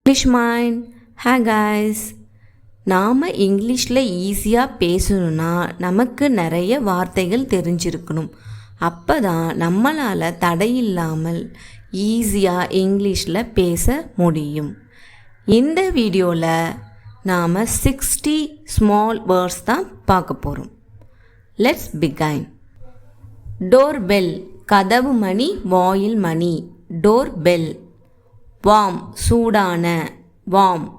English mind. Hi guys. நாம் இங்கிலீஷில் ஈஸியாக பேசணுன்னா நமக்கு நிறைய வார்த்தைகள் தெரிஞ்சிருக்கணும். அப்போ தான் நம்மளால் தடையில்லாமல் ஈஸியாக இங்கிலீஷில் பேச முடியும். இந்த வீடியோவில் நாம் 60 ஸ்மால் வேர்ட்ஸ் தான் பார்க்க போகிறோம். லெட்ஸ் பிகைன். டோர் பெல், கதவு மணி, வாயில் மணி. Door bell. வார்ம், சூடான, வார்ம்.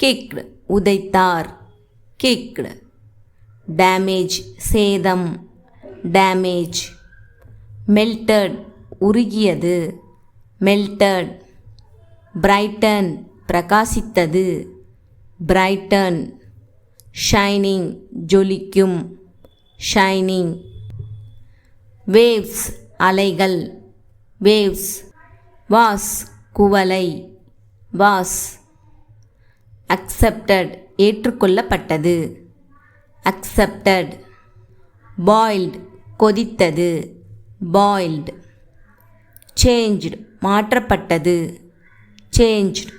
கிக்டு, உதைத்தார், கிக்டு. டேமேஜ், சேதம், டேமேஜ். மெல்டட், உருகியது, மெல்டட். பிரைட்டன், பிரகாசித்தது, பிரைட்டன். ஷைனிங், ஜொலிக்கும், ஷைனிங். வேவ்ஸ், அலைகள், வேவ்ஸ். வாஸ், குவளை, வாஸ். அக்செப்டட், ஏற்றுக்கொள்ளப்பட்டது, அக்செப்டட். பாயில்டு, கொதித்தது, பாயில்டு. சேஞ்ச்டு, மாற்றப்பட்டது, சேஞ்ச்டு.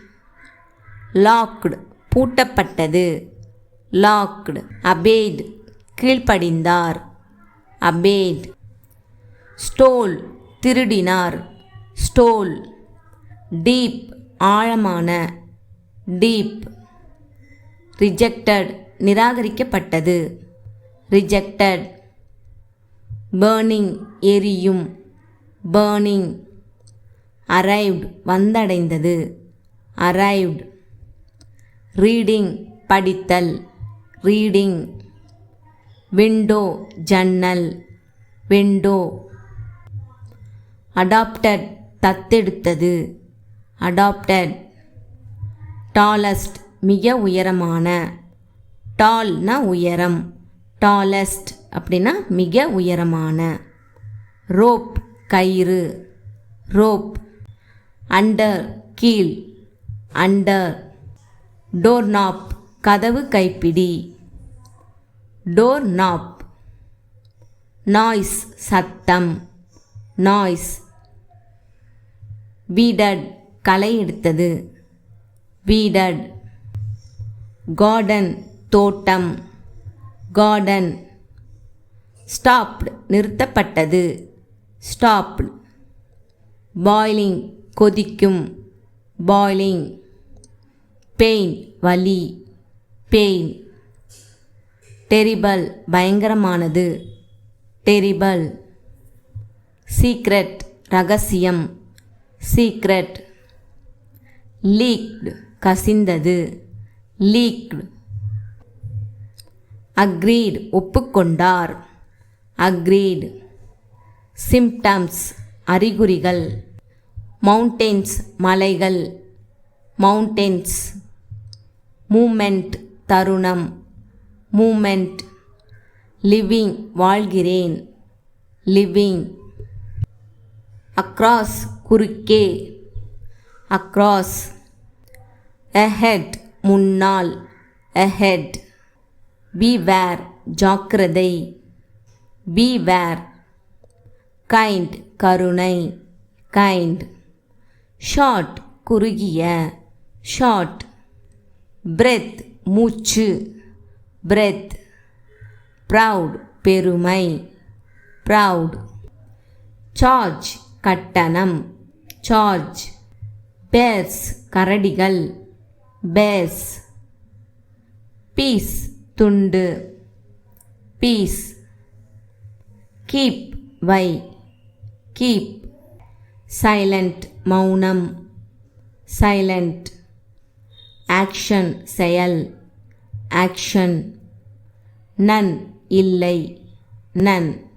லாக்டு, பூட்டப்பட்டது, லாக்டு. அபேய்டு, கீழ்ப்படிந்தார், அபேய்டு. ஸ்டோல், திருடினார், ஸ்டோல். டீப், ஆழமான, டீப். ரிஜெக்டட், நிராகரிக்கப்பட்டது, ரிஜெக்டட். பர்னிங், எரியும், பர்னிங். அரைவ்டு, வந்தடைந்தது, அரைவ்டு. ரீடிங், படித்தல், ரீடிங். விண்டோ, ஜன்னல், விண்டோ. அடாப்டட், தத்தெடுத்தது, அடாப்டட். டாலஸ்ட், மிக உயரமான, டால்னா உயரம், டாலஸ்ட் அப்படின்னா மிக உயரமான. ரோப், கயிறு, ரோப். அண்டர், கீழ், அண்டர். டோர் நாப், கதவு கைப்பிடி, டோர் நாப். நாய்ஸ், சத்தம், நாய்ஸ். வீடட், களை எடுத்தது, வீடட். கார்டன், தோட்டம், கார்டன். ஸ்டாப்டு, நிறுத்தப்பட்டது, ஸ்டாப்டு. பாய்லிங், கொதிக்கும், பாய்லிங். பெயின், வலி, பெயின். டெரிபல், பயங்கரமானது, டெரிபல். சீக்ரெட், ரகசியம், சீக்ரெட். லீக்டு, கசிந்தது, லீக்டு. அக்ரீட், ஒப்புக்கொண்டார், அக்ரீட். சிம்டம்ஸ், அறிகுறிகள். மவுண்டெயின்ஸ், மலைகள், மவுண்டெயின்ஸ். மூமெண்ட், தருணம், மூமெண்ட். லிவிங், வாழ்கிறேன், லிவிங். அக்ராஸ், குறுக்கே, அக்ராஸ். அஹெட், முன்னால், அஹெட். பீவேர், ஜாக்கிரதை, பீவேர். கைண்ட், கருணை, கைண்ட். ஷார்ட், குறுகிய, ஷார்ட். பிரெத், மூச்சு, பிரெத். ப்ரவுட், பெருமை, ப்ரவுட். சார்ஜ், கட்டணம், சார்ஜ். பேர்ஸ், கரடிகள், பேர்ஸ். பீஸ், துண்டு, பீஸ். கீப், வை, கீப். சைலண்ட், மௌனம், சைலண்ட். ஆக்ஷன், செயல், ஆக்ஷன். நன், இல்லை, நன்.